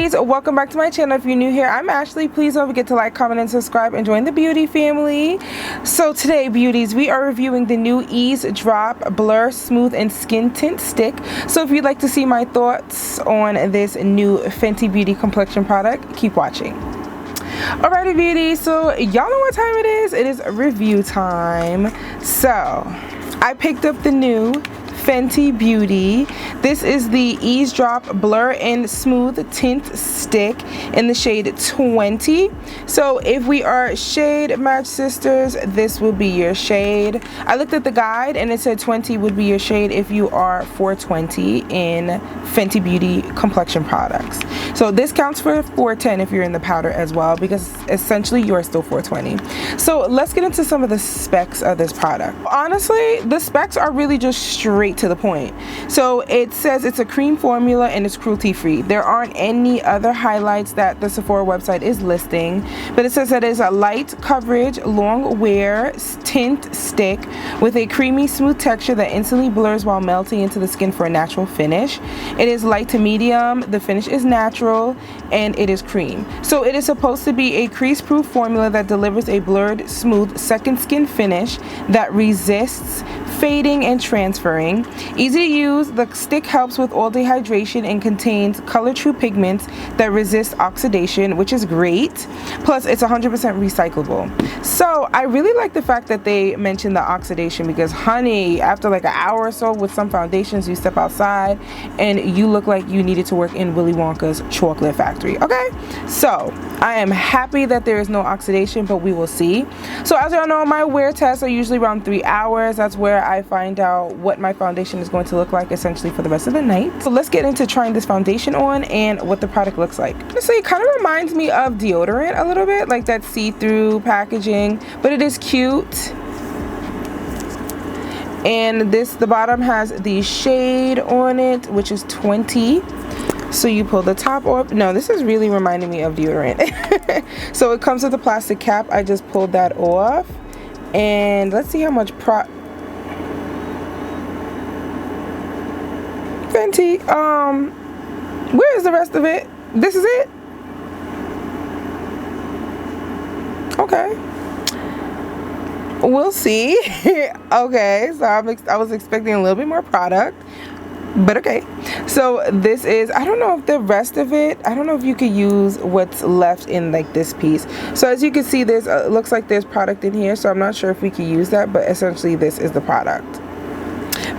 beauties, welcome back to my channel. If you're new here, I'm Ashley. Please don't forget to like, comment, and subscribe and join the beauty family. So today, beauties, we are reviewing the new Eaze Drop Blur Smooth and Skin Tint Stick. So if you'd like to see my thoughts on this new Fenty Beauty complexion product, keep watching. Alrighty, beauties, so y'all know what time it is. It is review time. So I picked up the new Fenty Beauty. This is the Eaze Drop Blur and Smooth Tint Stick in the shade 20. So if we are shade match sisters, this will be your shade. I looked at the guide and it said 20 would be your shade if you are 420 in Fenty Beauty complexion products. So this counts for 410 if you're in the powder as well, because essentially you are still 420. So let's get into some of the specs of this product. Honestly, the specs are really just straight to the point. So it says it's a cream formula and it's cruelty free. There aren't any other highlights that the Sephora website is listing, but it says that it's a light coverage, long wear tint stick with a creamy smooth texture that instantly blurs while melting into the skin for a natural finish. It is light to medium, the finish is natural, and it is cream. So it is supposed to be a crease proof formula that delivers a blurred, smooth second skin finish that resists fading and transferring. Easy to use, the stick helps with all day hydration and contains color true pigments that resist oxidation, which is great. Plus it's 100% recyclable. So I really like the fact that they mentioned the oxidation, because honey, after like an hour or so with some foundations, you step outside and you look like you needed to work in Willy Wonka's chocolate factory. Okay, so I am happy that there is no oxidation, but we will see. So as y'all know, my wear tests are usually around 3 hours. That's where I find out what my foundation is going to look like essentially for the rest of the night. So let's get into trying this foundation on and what the product looks like. Honestly, it kind of reminds me of deodorant a little bit, like that see-through packaging, but it is cute. And the bottom has the shade on it, which is 20. So you pull the top off. No, this is really reminding me of deodorant. So it comes with a plastic cap. I just pulled that off. And let's see how much Fenty, where is the rest of it? This is it? Okay. We'll see. Okay, so I was expecting a little bit more product, but okay. So this is, I don't know if the rest of it, I don't know if you could use what's left in like this piece. So as you can see, there's looks like there's product in here, so I'm not sure if we could use that, but essentially this is the product.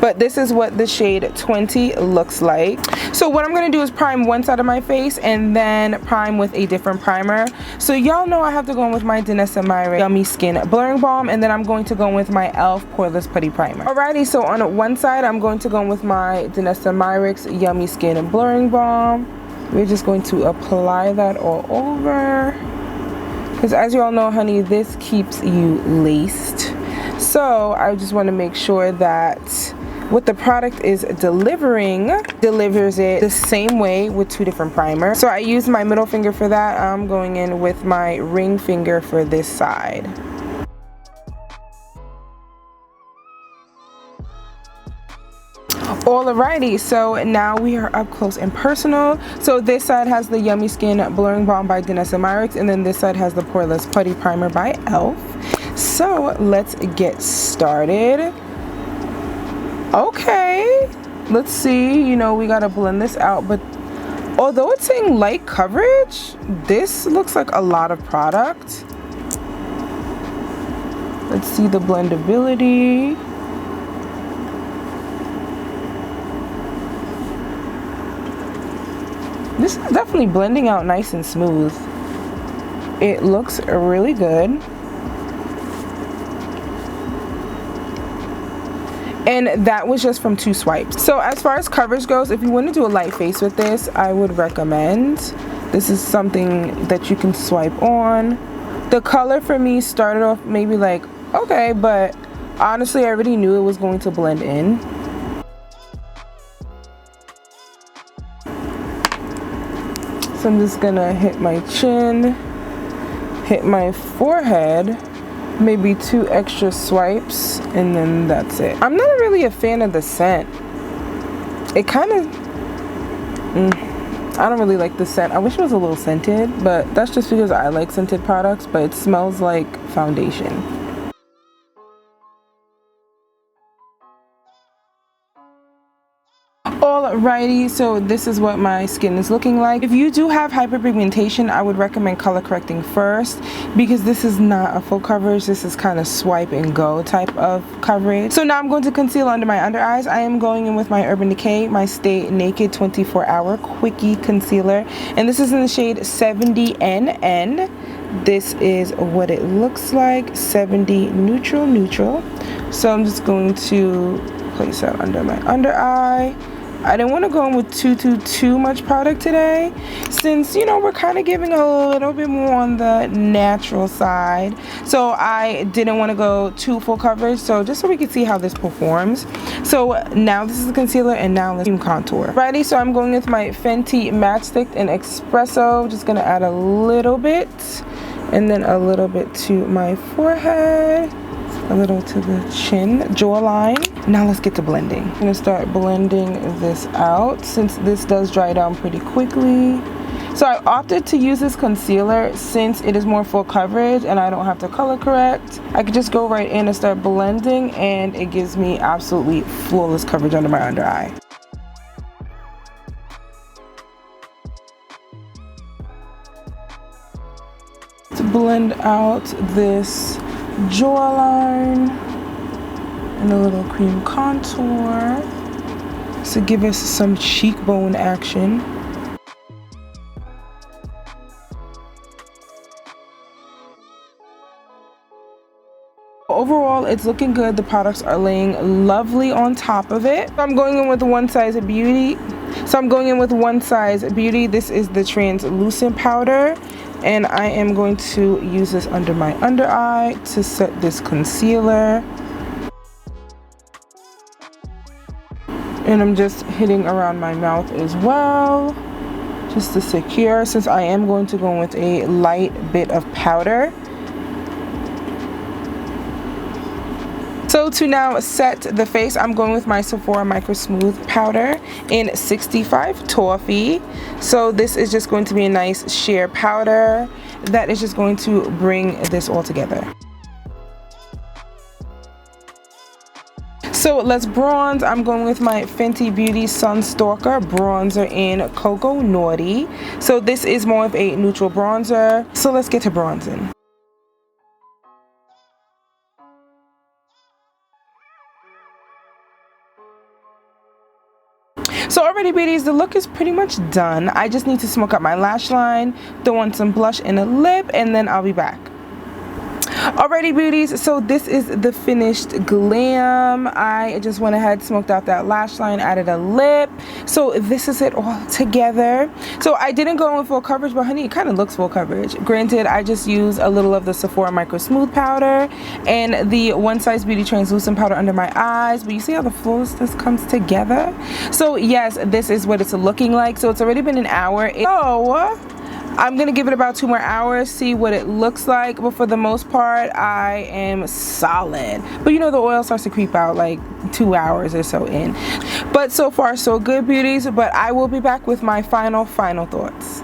But this is what the shade 20 looks like. So what I'm going to do is prime one side of my face and then prime with a different primer. So y'all know I have to go in with my Nationality Yummy Skin Blurring Balm, and then I'm going to go in with my e.l.f. Poreless Putty Primer. Alrighty, so on one side I'm going to go in with my Nationality Yummy Skin Blurring Balm. We're just going to apply that all over, because as you all know, honey, this keeps you laced. So I just want to make sure that what the product is delivers it the same way with two different primers. So I use my middle finger for that. I'm going in with my ring finger for this side. Alrighty, so now we are up close and personal. So this side has the Yummy Skin Blurring Balm by Nationality, and then this side has the Poreless Putty Primer by e.l.f. So let's get started. Okay, let's see, you know, we gotta blend this out, but although it's saying light coverage, this looks like a lot of product. Let's see the blendability. This is definitely blending out nice and smooth. It looks really good. And that was just from 2 swipes. So as far as coverage goes, if you want to do a light face with this, I would recommend. This is something that you can swipe on. The color for me started off maybe like, okay, but honestly, I already knew it was going to blend in. So I'm just gonna hit my chin, hit my forehead, maybe 2 extra swipes, and then that's it. I'm not really a fan of the scent. It kind of I don't really like the scent. I wish it was a little scented, but that's just because I like scented products, but it smells like foundation. Alrighty, so this is what my skin is looking like. If you do have hyperpigmentation, I would recommend color correcting first, because this is not a full coverage. This is kind of swipe and go type of coverage. So now I'm going to conceal under my under eyes. I am going in with my Urban Decay, my Stay Naked 24-hour Quickie Concealer, and this is in the shade 70NN. This is what it looks like, 70 neutral. So I'm just going to place that under my under eye. I didn't want to go in with too much product today, since, you know, we're kind of giving a little bit more on the natural side. So I didn't want to go too full coverage, so just so we can see how this performs. So now this is the concealer, and now let's contour. Righty, so I'm going with my Fenty Matte Stick in Espresso. Just going to add a little bit, and then a little bit to my forehead, a little to the chin, jawline. Now let's get to blending. I'm gonna start blending this out, since this does dry down pretty quickly. So I opted to use this concealer since it is more full coverage and I don't have to color correct. I could just go right in and start blending, and it gives me absolutely flawless coverage under my under eye. To blend out this jawline and a little cream contour to give us some cheekbone action. Overall, it's looking good. The products are laying lovely on top of it. I'm going in with one size Beauty. This is the translucent powder, and I am going to use this under my under eye to set this concealer. And I'm just hitting around my mouth as well, just to secure, since I am going to go in with a light bit of powder. So to now set the face, I'm going with my Sephora Micro Smooth powder in 65 Toffee. So this is just going to be a nice sheer powder that is just going to bring this all together. So let's bronze. I'm going with my Fenty Beauty Sunstalker bronzer in Cocoa Naughty. So this is more of a neutral bronzer. So let's get to bronzing. So already, beauties, the look is pretty much done. I just need to smoke up my lash line, throw on some blush and a lip, and then I'll be back. Alrighty, beauties, so this is the finished glam. I just went ahead, smoked out that lash line, added a lip. So this is it all together. So I didn't go in full coverage, but honey, it kind of looks full coverage. Granted, I just used a little of the Sephora Micro Smooth powder and the One Size Beauty translucent powder under my eyes, but you see how the flawless this comes together? So yes, this is what it's looking like. So it's already been an hour. So I'm gonna give it about 2 more hours, see what it looks like, but for the most part I am solid. But you know, the oil starts to creep out like 2 hours or so in. But so far so good, beauties, but I will be back with my final thoughts.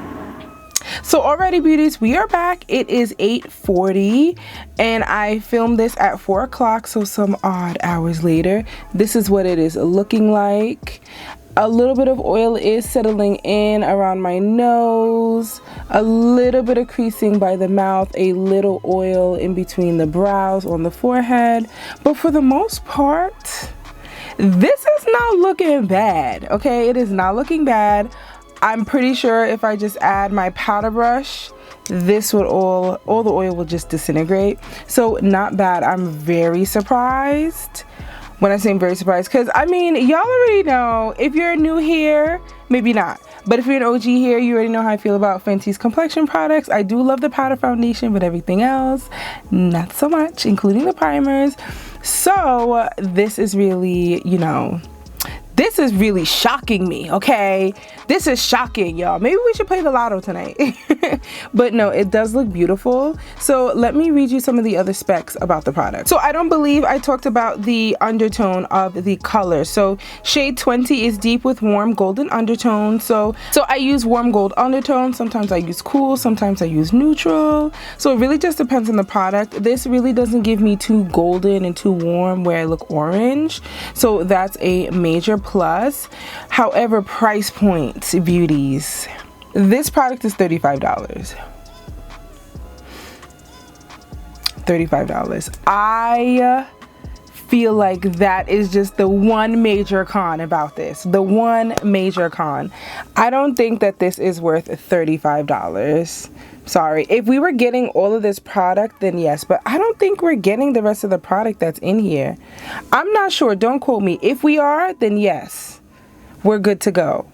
So already, beauties, we are back. It is 8:40 and I filmed this at 4 o'clock, so some odd hours later. This is what it is looking like. A little bit of oil is settling in around my nose, a little bit of creasing by the mouth, a little oil in between the brows on the forehead, but for the most part, this is not looking bad, okay? It is not looking bad. I'm pretty sure if I just add my powder brush, this would all the oil will just disintegrate. So not bad. I'm very surprised. When I say I'm very surprised, because I mean, y'all already know, if you're new here, maybe not, but if you're an OG here, you already know how I feel about Fenty's complexion products. I do love the powder foundation, but everything else, not so much, including the primers. So this is really, you know, This is really shocking me, okay? This is shocking, y'all. Maybe we should play the lotto tonight. But no, it does look beautiful. So let me read you some of the other specs about the product. So I don't believe I talked about the undertone of the color. So shade 20 is deep with warm golden undertone. So I use warm gold undertone. Sometimes I use cool, sometimes I use neutral. So it really just depends on the product. This really doesn't give me too golden and too warm where I look orange. So that's a major plus. However, price point, beauties. This product is $35. $35. I feel like that is just the one major con about this. The one major con. I don't think that this is worth $35. Sorry. If we were getting all of this product, then yes, but I don't think we're getting the rest of the product that's in here. I'm not sure. Don't quote me. If we are, then yes, we're good to go.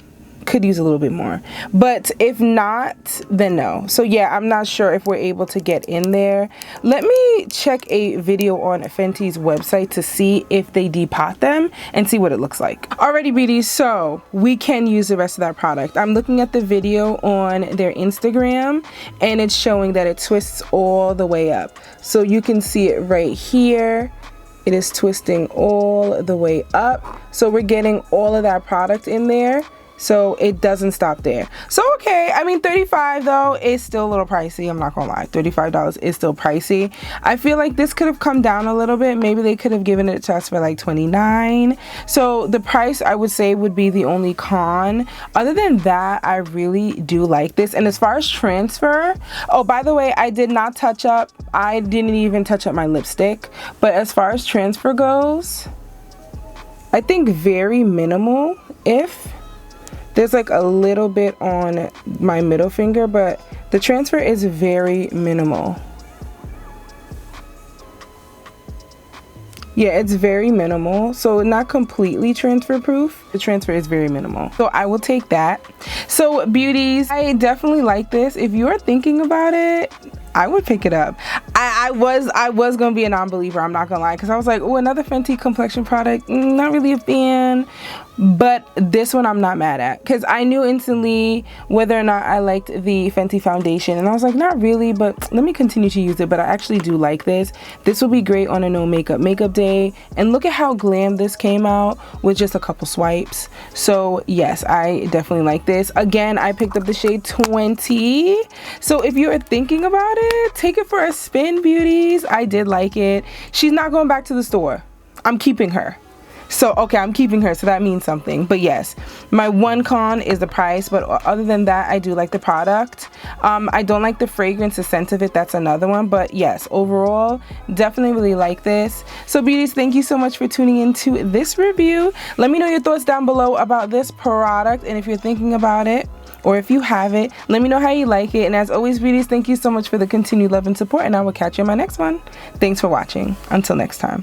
Could use a little bit more, but if not, then no. So yeah, I'm not sure if we're able to get in there. Let me check a video on Fenty's website to see if they depot them and see what it looks like. Alrighty, beauties, so we can use the rest of that product. I'm looking at the video on their Instagram and it's showing that it twists all the way up. So you can see it right here. It is twisting all the way up. So we're getting all of that product in there. So it doesn't stop there. So okay, I mean $35 though is still a little pricey. I'm not gonna lie, $35 is still pricey. I feel like this could have come down a little bit. Maybe they could have given it to us for like $29. So the price I would say would be the only con. Other than that, I really do like this. And as far as transfer, oh, by the way, I did not touch up. I didn't even touch up my lipstick. But as far as transfer goes, I think very minimal. If there's like a little bit on my middle finger, but the transfer is very minimal. Yeah, it's very minimal. So not completely transfer proof. The transfer is very minimal. So I will take that. So beauties, I definitely like this. If you're thinking about it, I would pick it up. I was gonna be a non-believer, I'm not gonna lie, because I was like, oh, another Fenty complexion product, not really a fan. But this one I'm not mad at, because I knew instantly whether or not I liked the Fenty foundation, and I was like, not really, but let me continue to use it. But I actually do like this. This will be great on a no makeup day. And look at how glam this came out with just a couple swipes. So yes, I definitely like this. Again, I picked up the shade 20. So if you are thinking about it, take it for a spin, beauties. I did like it. She's not going back to the store. I'm keeping her. So okay, I'm keeping her, so that means something. But yes, my one con is the price, but other than that, I do like the product. I don't like the fragrance, the scent of it, that's another one. But yes, overall, definitely really like this. So beauties, thank you so much for tuning into this review. Let me know your thoughts down below about this product, and if you're thinking about it, or if you have it, let me know how you like it. And as always, beauties, thank you so much for the continued love and support, and I will catch you in my next one. Thanks for watching. Until next time.